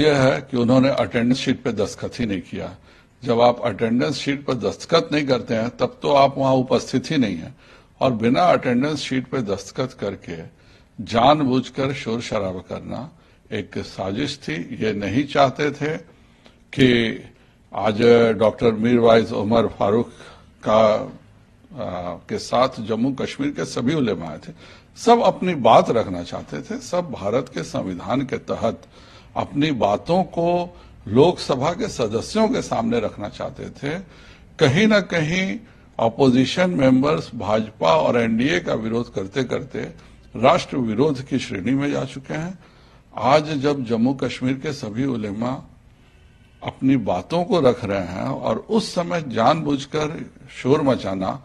यह है कि उन्होंने अटेंडेंस शीट पे दस्तखत ही नहीं किया। जब आप अटेंडेंस शीट पर दस्तखत नहीं करते हैं तब तो आप वहां उपस्थित ही नहीं है, और बिना अटेंडेंस शीट पे दस्तखत करके जानबूझकर शोर शराबा करना एक साजिश थी। ये नहीं चाहते थे कि आज डॉक्टर मीरवाइज उमर फारूक के साथ जम्मू कश्मीर के सभी उलेमा आए थे। सब अपनी बात रखना चाहते थे, सब भारत के संविधान के तहत अपनी बातों को लोकसभा के सदस्यों के सामने रखना चाहते थे। कहीं ना कहीं ऑपोजिशन मेंबर्स भाजपा और एनडीए का विरोध करते करते राष्ट्र विरोध की श्रेणी में जा चुके हैं। आज जब जम्मू कश्मीर के सभी उलेमा अपनी बातों को रख रहे हैं और उस समय जानबूझकर शोर मचाना,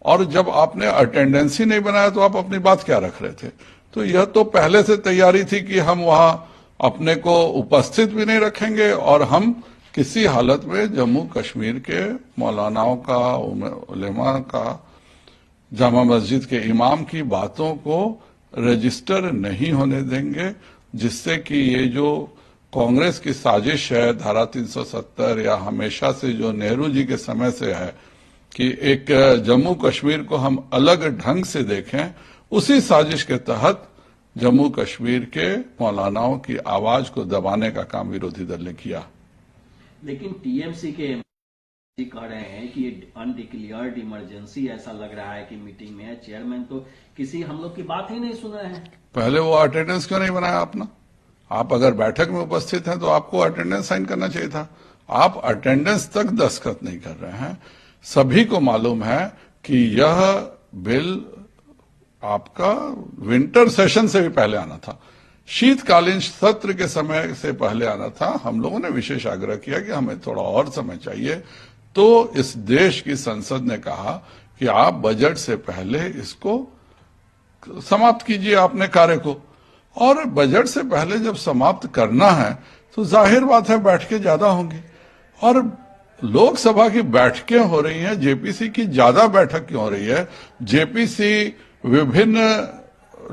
और जब आपने अटेंडेंस ही नहीं बनाया तो आप अपनी बात क्या रख रहे थे? तो यह तो पहले से तैयारी थी कि हम वहां अपने को उपस्थित भी नहीं रखेंगे और हम किसी हालत में जम्मू कश्मीर के मौलानाओं का, उलेमा का, जामा मस्जिद के इमाम की बातों को रजिस्टर नहीं होने देंगे, जिससे कि ये जो कांग्रेस की साजिश है धारा 370 या हमेशा से जो नेहरू जी के समय से है कि एक जम्मू कश्मीर को हम अलग ढंग से देखें, उसी साजिश के तहत जम्मू कश्मीर के मौलानाओं की आवाज को दबाने का काम विरोधी दल ने किया। लेकिन टीएमसी के कह रहे हैं कि अनडिक्लेयर्ड इमरजेंसी ऐसा लग रहा है कि मीटिंग में चेयरमैन तो किसी हम लोग की बात ही नहीं सुन रहे हैं। पहले वो अटेंडेंस क्यों नहीं बनाया अपना? आप अगर बैठक में उपस्थित हैं तो आपको अटेंडेंस साइन करना चाहिए था। आप अटेंडेंस तक दस्तखत नहीं कर रहे हैं। सभी को मालूम है कि यह बिल आपका विंटर सेशन से भी पहले आना था, शीतकालीन सत्र के समय से पहले आना था। हम लोगों ने विशेष आग्रह किया कि हमें थोड़ा और समय चाहिए, तो इस देश की संसद ने कहा कि आप बजट से पहले इसको समाप्त कीजिए अपने कार्य को, और बजट से पहले जब समाप्त करना है तो जाहिर बात है बैठकें ज्यादा होंगी, और लोकसभा की बैठकें हो रही हैं, जेपीसी की ज्यादा बैठक क्यों हो रही है? जेपीसी विभिन्न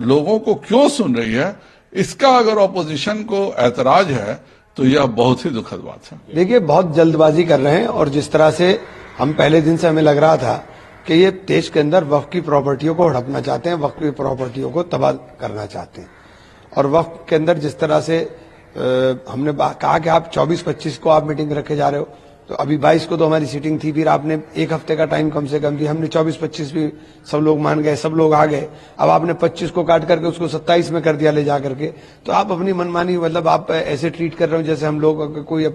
लोगों को क्यों सुन रही है? इसका अगर ऑपोजिशन को ऐतराज है तो यह बहुत ही दुखद बात है। देखिए, बहुत जल्दबाजी कर रहे हैं, और जिस तरह से हम पहले दिन से हमें लग रहा था कि ये देश के अंदर वक्फ की प्रॉपर्टियों को हड़पना चाहते हैं, वक्फ की प्रॉपर्टियों को तबाह करना चाहते हैं, और वक्फ के अंदर जिस तरह से हमने कहा कि आप 24-25 को आप मीटिंग रखे जा रहे हो, तो अभी 22 को तो हमारी सीटिंग थी, फिर आपने एक हफ्ते का टाइम कम से कम दिया, हमने 24-25 भी सब लोग मान गए, सब लोग आ गए। अब आपने 25 को काट करके उसको 27 में कर दिया ले जा करके, तो आप अपनी मनमानी, मतलब आप ऐसे ट्रीट कर रहे हो जैसे हम लोग कोई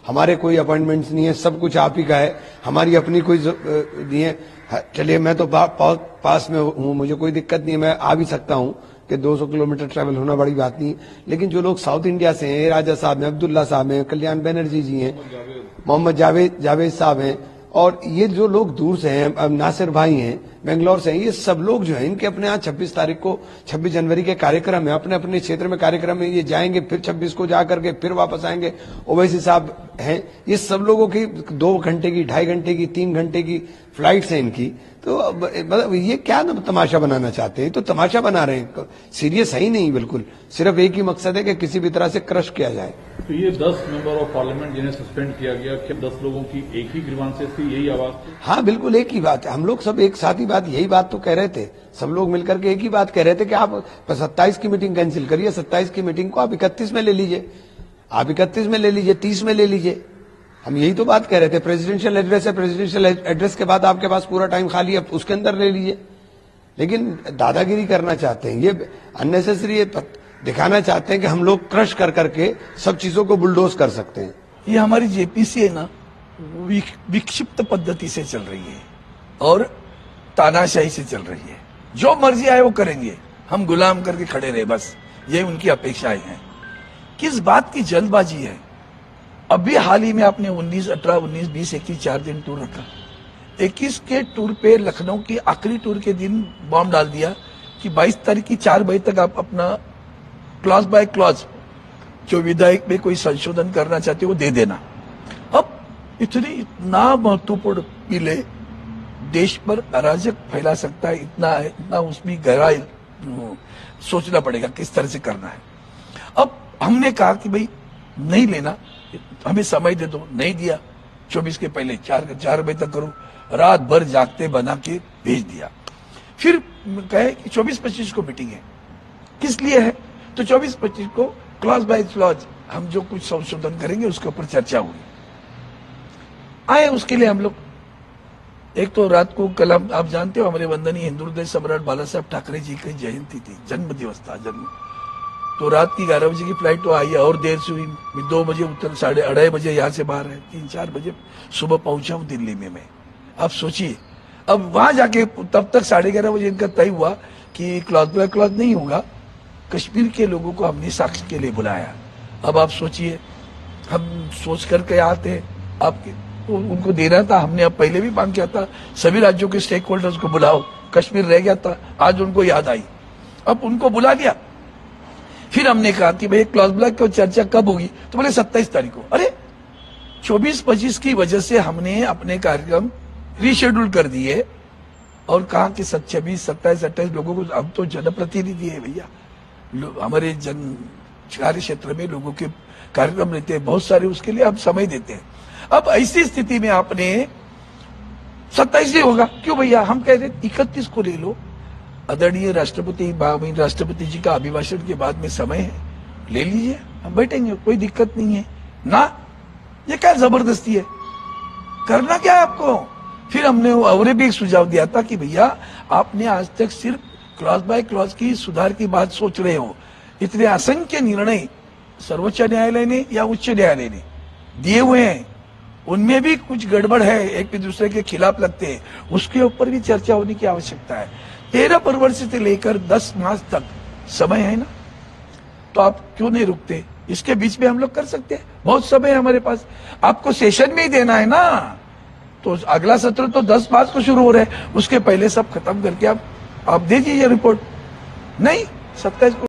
हमारे कोई अपॉइंटमेंट्स नहीं है, सब कुछ आप ही का है, हमारी अपनी कोई नहीं है। चलिए, मैं तो पास में हूँ, मुझे कोई दिक्कत नहीं है, मैं आ भी सकता हूँ कि 200 किलोमीटर ट्रैवल होना बड़ी बात नहीं। लेकिन जो लोग साउथ इंडिया से हैं, राजा साहब हैं, अब्दुल्ला साहब हैं, कल्याण बनर्जी जी हैं, मोहम्मद जावेद साहब हैं, और ये जो लोग दूर से हैं, नासिर भाई हैं, बेंगलोर से हैं, ये सब लोग जो हैं, इनके अपने यहाँ 26 तारीख को 26 जनवरी के कार्यक्रम है, अपने अपने क्षेत्र में कार्यक्रम में ये जाएंगे, फिर 26 को जा करके फिर वापस आएंगे। ओवैसी साहब हैं, ये सब लोगों की 2 घंटे की, 2.5 घंटे की, 3 घंटे की फ्लाइट्स हैं इनकी। तो मतलब ये क्या तमाशा बनाना चाहते हैं? तो तमाशा बना रहे हैं, सीरियस है ही नहीं बिल्कुल। सिर्फ एक ही मकसद है कि किसी भी तरह से क्रश किया जाए। तो ये 10 मेंबर ऑफ पार्लियामेंट जिन्हें सस्पेंड किया गया, क्या 10 लोगों की एक ही ग्रीवांसेस थी, यही आवाज थी? हाँ, बिल्कुल एक ही बात है। हम लोग सब एक साथ ही बात, यही बात तो कह रहे थे, सब लोग मिलकर के एक ही बात कह रहे थे कि आप 27 की मीटिंग कैंसिल करिए, 27 की मीटिंग को आप 31 में ले लीजिए, आप 31 में ले लीजिए, 30 में ले लीजिए। हम यही तो बात कह रहे थे। प्रेसिडेंशियल एड्रेस है, प्रेसिडेंशियल एड्रेस के बाद आपके पास पूरा टाइम खाली है, उसके अंदर ले लीजिए। लेकिन दादागिरी करना चाहते हैं, ये अननेसेसरी दिखाना चाहते हैं कि हम लोग क्रश कर करके सब चीजों को बुलडोज कर सकते हैं। ये हमारी जेपीसी है ना, विक्षिप्त पद्धति से चल रही है और तानाशाही से चल रही है। जो मर्जी आए वो करेंगे, हम गुलाम करके खड़े रहे, बस ये उनकी अपेक्षाएं हैं। किस बात की जल्दबाजी है? अभी हाल ही में आपने 19, 18, 19, 20, 21 4 दिन टूर रखा। 21 के टूर पे लखनऊ की आखिरी टूर के दिन बॉम्ब डाल दिया कि 22 तारीख की 4 बजे तक आप अपना क्लॉज बाय क्लॉज जो विधायक में कोई संशोधन करना चाहते हो वो दे देना। अब इतना महत्वपूर्ण बिल देश पर अराजक फैला सकता है, इतना उसमें गहराई सोचना पड़ेगा किस तरह से करना है। अब हमने कहा कि भाई नहीं लेना, हमें समय दे दो, नहीं दिया। 24 के पहले 4 बजे तक करो, रात भर जागते बना के भेज दिया। फिर कहे कि 24-25 को मीटिंग है, किस लिए है? तो 24-25 को क्लॉज बाय क्लॉज हम जो कुछ संशोधन करेंगे उसके ऊपर चर्चा होगी। आए उसके लिए हम लोग, एक तो रात को कल आप जानते हो हमारे वंदनीय हिंदू हृदय सम्राट बाला साहब ठाकरे जी की जयंती थी, जन्म दिवस था, जन्म। तो रात की 11 बजे की फ्लाइट तो आई और देर से हुई, 2 बजे उतर, 2:30 बजे यहाँ से बाहर है, 3-4 बजे सुबह पहुंचा हूं दिल्ली में मैं। अब सोचिए, अब वहां जाके तब तक 11:30 बजे इनका तय हुआ कि क्लॉज बाय क्लॉज नहीं होगा, कश्मीर के लोगों को हमने साक्ष्य के लिए बुलाया। अब आप सोचिए, हम सोच करके आते हैं, आपके उनको देना था, हमने अब पहले भी मांग किया था, सभी राज्यों के स्टेक होल्डर्स को बुलाओ, कश्मीर रह गया था, आज उनको याद आई, अब उनको बुला दिया। फिर हमने कहा कि भाई क्लॉज ब्लॉक की चर्चा कब होगी? तो बोले 27 तारीख को। अरे 24-25 की वजह से हमने अपने कार्यक्रम रीशेड्यूल कर दिए और कहा कि 26, 27, 28 लोगों को, अब तो जनप्रतिनिधि है भैया, हमारे जन कार्य क्षेत्र में लोगों के कार्यक्रम रहते हैं बहुत सारे, उसके लिए हम समय देते हैं। अब ऐसी स्थिति में आपने 27 ही होगा, क्यों भैया? हम कह रहे 31 को ले लो, आदरणीय राष्ट्रपति जी का अभिभाषण के बाद में समय है, ले लीजिए, हम बैठेंगे, कोई दिक्कत नहीं है ना। ये क्या जबरदस्ती है? करना क्या है आपको? फिर हमने और भी एक सुझाव दिया था कि भैया आपने आज तक सिर्फ क्लॉज बाय क्लॉज की सुधार की बात सोच रहे हो, इतने असंख्य निर्णय सर्वोच्च न्यायालय ने या उच्च न्यायालय ने दिए हुए हैं, उनमें भी कुछ गड़बड़ है, एक दूसरे के खिलाफ लगते हैं, उसके ऊपर भी चर्चा होने की आवश्यकता है। 13 फरवरी से लेकर 10 मार्च तक समय है ना, तो आप क्यों नहीं रुकते? इसके बीच में हम लोग कर सकते हैं, बहुत समय है हमारे पास। आपको सेशन में ही देना है ना, तो अगला सत्र तो 10 मार्च को शुरू हो रहा है, उसके पहले सब खत्म करके आप दे दीजिए रिपोर्ट। नहीं, 27 को